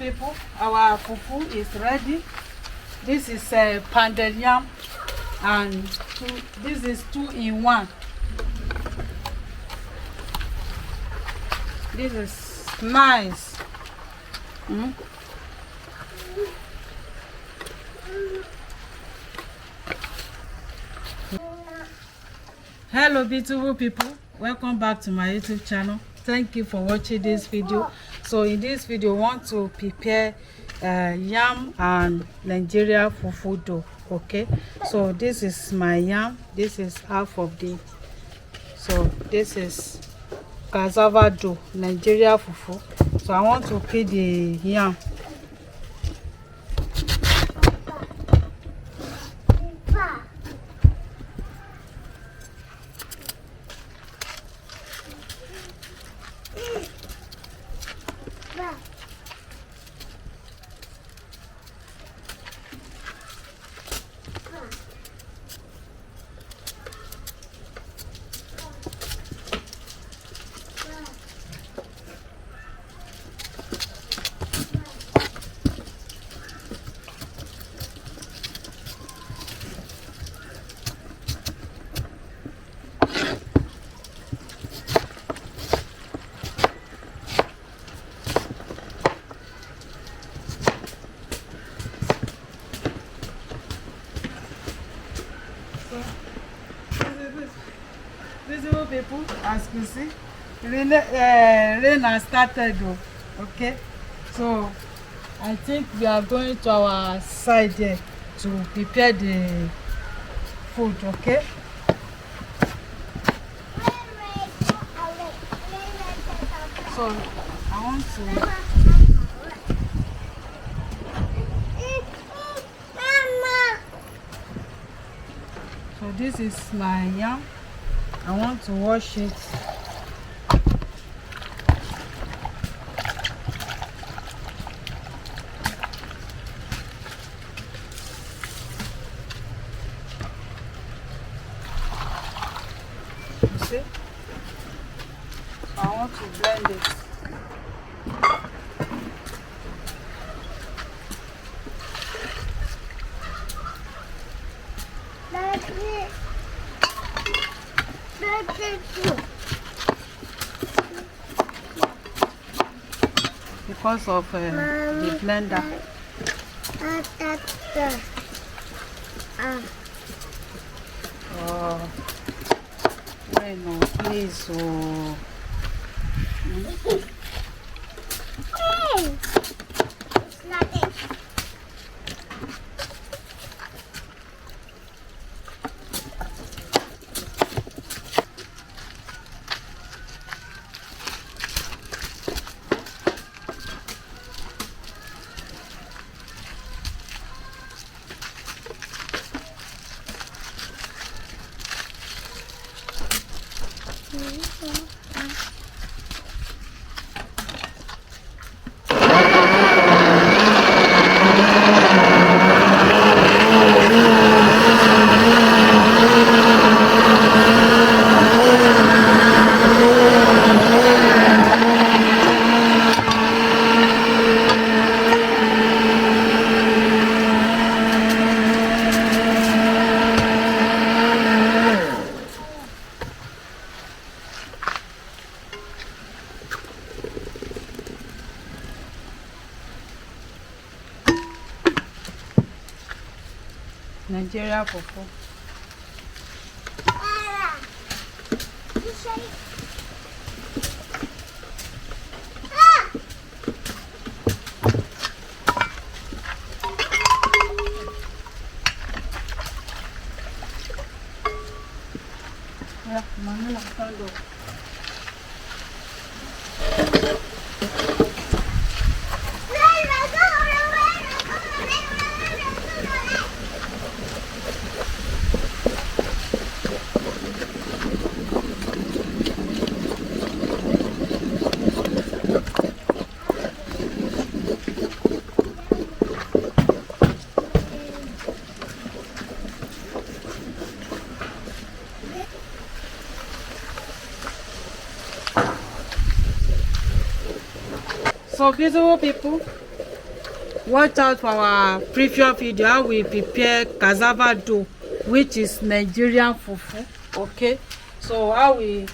people, our fufu is ready. This is pounded yam, and this is 2-in-1. This is nice. Hello beautiful people, welcome back to my YouTube channel. Thank you for watching this video. So in this video I want to prepare yam and Nigeria fufu dough. Okay, so this is my yam, this is half of the, so this is cassava dough, Nigeria fufu. So I want to peel the yam. Visible people, as you see, rain has started though. Okay, so I think we are going to our side there to prepare the food. Okay, so I want to. So this is my yam. I want to wash it. You see? So I want to blend it. Because of the blender. Oh, no, please. Oh. Nigeria fufu. Yeah, mami stand up. So beautiful people, watch out for our previous video how we prepare cassava dough, which is Nigerian fufu. Okay, so how we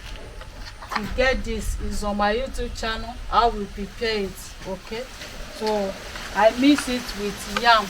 get this is on my YouTube channel, how we prepare it. Okay, so I mix it with yam.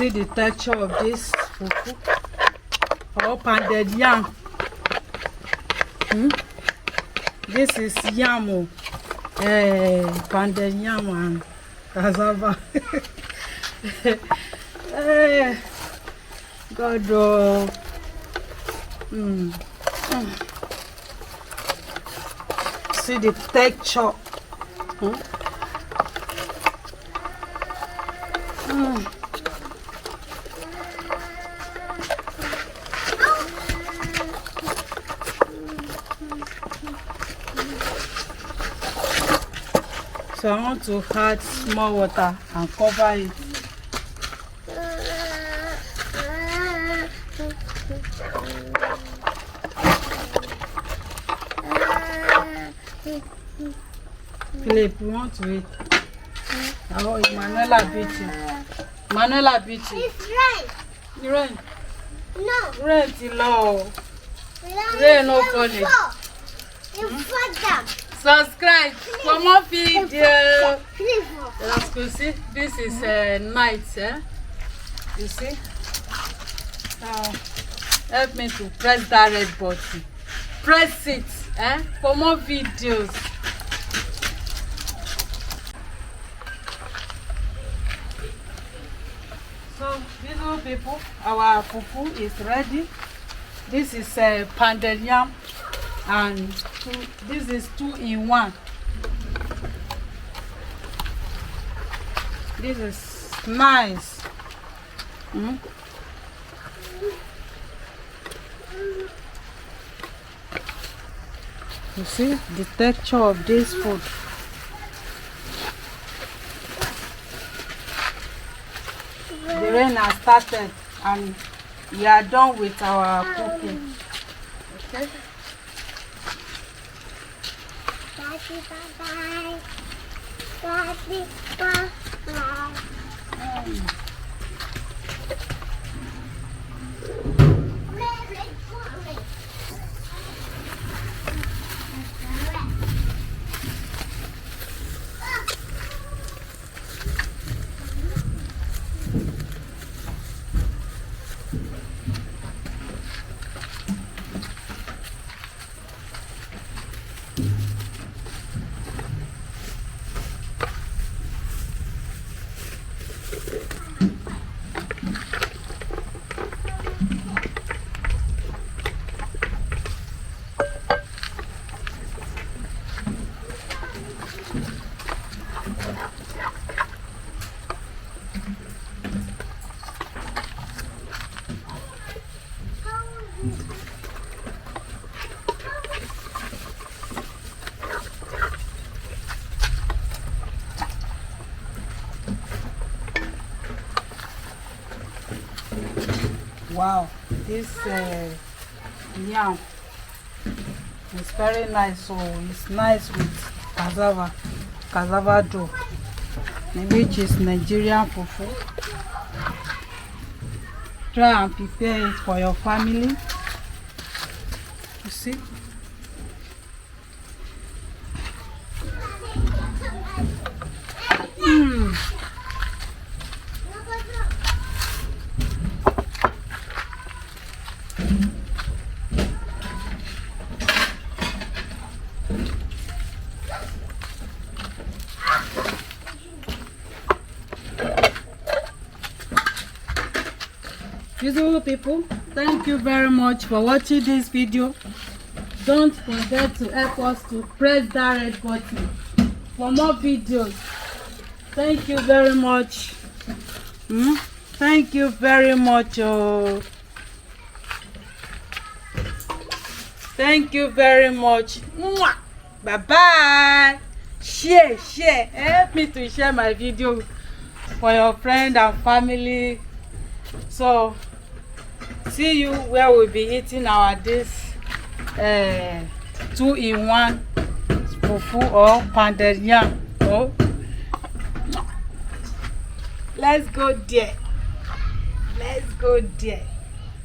See the texture of this fufu or pounded yam. This is yam, pounded yam and cassava. God, see the texture. So I want to add small water and cover it. Philip, you want to eat? Oh, Manuela beat you. Manuela beat you. It's rain. Rain. No. Rain till low. Rain no funny. You them. Subscribe for more video. Please. You see, this is night, you see. Now help me to press that red button. Press it, for more videos. So, beautiful people, our fufu is ready. This is pounded yam, and this is 2-in-1. This is nice. You see the texture of this food. The rain has started and we are done with our cooking. Okay. Wow, this yam is very nice. So it's nice with cassava dough, which is Nigerian fufu. Try and prepare it for your family. You see? Beautiful people, thank you very much for watching this video. Don't forget to help us to press that red button for more videos. Thank you very much. Thank you very much. Thank you very much. Bye bye. Share. Help me to share my video for your friend and family. So see you where we'll be eating our this 2-in-1 fufu or pounded yam. Oh, let's go there.